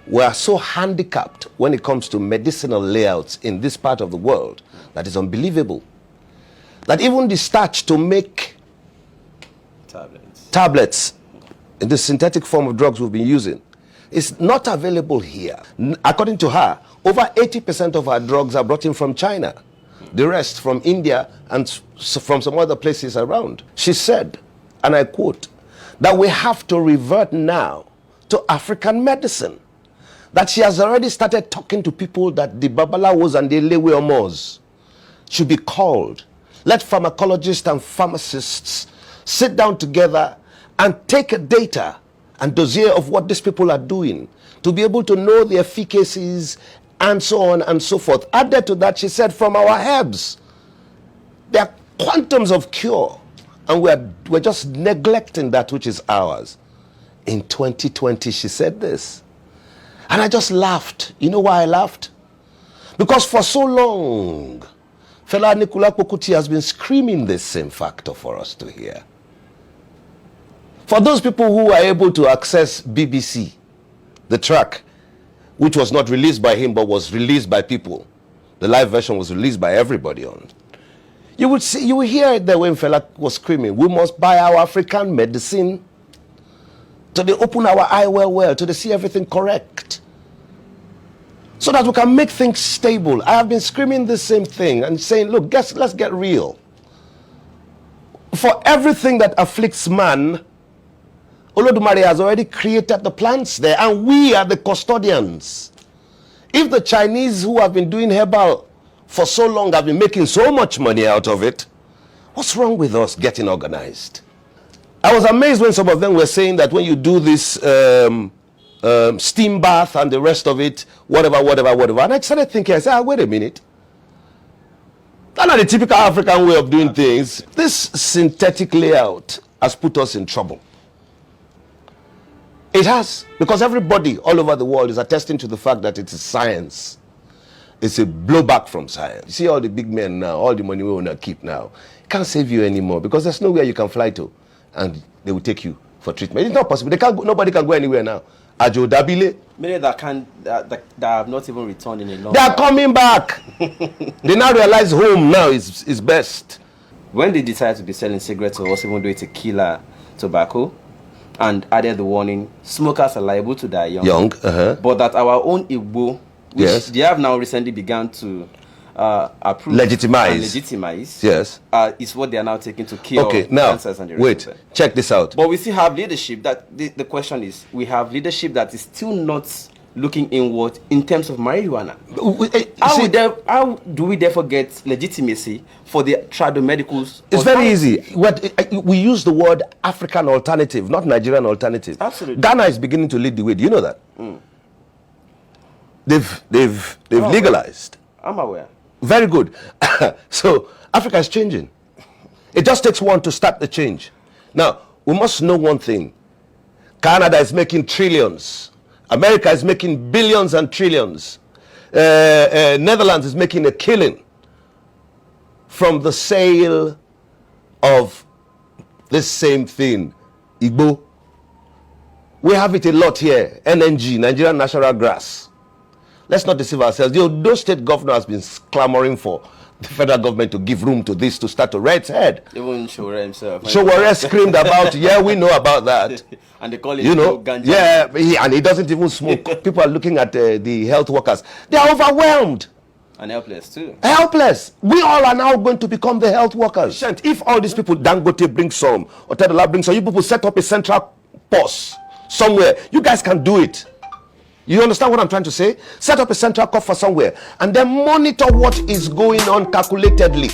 we are so handicapped when it comes to medicinal layouts in this part of the world that is unbelievable. That even the starch to make tablets in the synthetic form of drugs we've been using is not available here. According to her, over 80% of our drugs are brought in from China. The rest from India and from some other places around. She said, and I quote, that we have to revert now to African medicine. That she has already started talking to people that the Babalawos and the Lewe Omos should be called. Let pharmacologists and pharmacists sit down together and take data and dossier of what these people are doing to be able to know the efficacies and so on and so forth. Added to that, she said, from our herbs, there are quantums of cure, and we're just neglecting that which is ours. In 2020, she said this. And I just laughed. You know why I laughed? Because for so long, Fela Anikulapo Kuti has been screaming this same factor for us to hear. For those people who are able to access BBC, the track, which was not released by him but was released by people, the live version was released by everybody on. You would hear it there when Fela was screaming, we must buy our African medicine till they open our eye well, till they see everything correct, so that we can make things stable. I have been screaming the same thing and saying, look, let's get real. For everything that afflicts man, Olodumare has already created the plants there, and we are the custodians. If the Chinese who have been doing herbal for so long have been making so much money out of it, what's wrong with us getting organized? I was amazed when some of them were saying that when you do this steam bath and the rest of it, whatever. And I started thinking, I said, wait a minute. That's not the typical African way of doing things. This synthetic layout has put us in trouble. It has, because everybody all over the world is attesting to the fact that it is science. It's a blowback from science. You see all the big men now, all the money we want to keep now, can't save you anymore because there's nowhere you can fly to and they will take you for treatment. It's not possible. Nobody can go anywhere now. Ajo Dabile. Many that have not even returned in a long time. They are coming back. They now realize home now is best. When they decided to be selling cigarettes or even though it's a killer tobacco, and added the warning, smokers are liable to die young. But that our own Igbo, which they have now recently begun to approve legitimize, yes, is what they are now taking to kill cancers and the rest of it. Check this out. But we still have leadership. That the question is, we have leadership that is still not looking inward in terms of marijuana. How do we therefore get legitimacy for the tradomedicals? It's very easy. We use the word African alternative, not Nigerian alternative. Absolutely. Ghana is beginning to lead the way. Do you know that? They've legalized. I'm aware. Very good. So Africa is changing. It just takes one to start the change. Now, we must know one thing. Canada is making trillions. America is making billions and trillions. Netherlands is making a killing from the sale of this same thing, Igbo. We have it a lot here. NNG, Nigerian Natural Grass. Let's not deceive ourselves. The Ondo State governor has been clamoring for the federal government to give room to this to start to rear its head. Even Showore himself. Showore screamed about, yeah, we know about that. And they call it ganja. Yeah, and he doesn't even smoke. People are looking at the health workers. They are overwhelmed. And helpless too. Helpless. We all are now going to become the health workers. If all these people, Dangote brings some, or Tedola brings some, you people set up a central pause somewhere. You guys can do it. You understand what I'm trying to say? Set up a central cough for somewhere and then monitor what is going on calculatedly.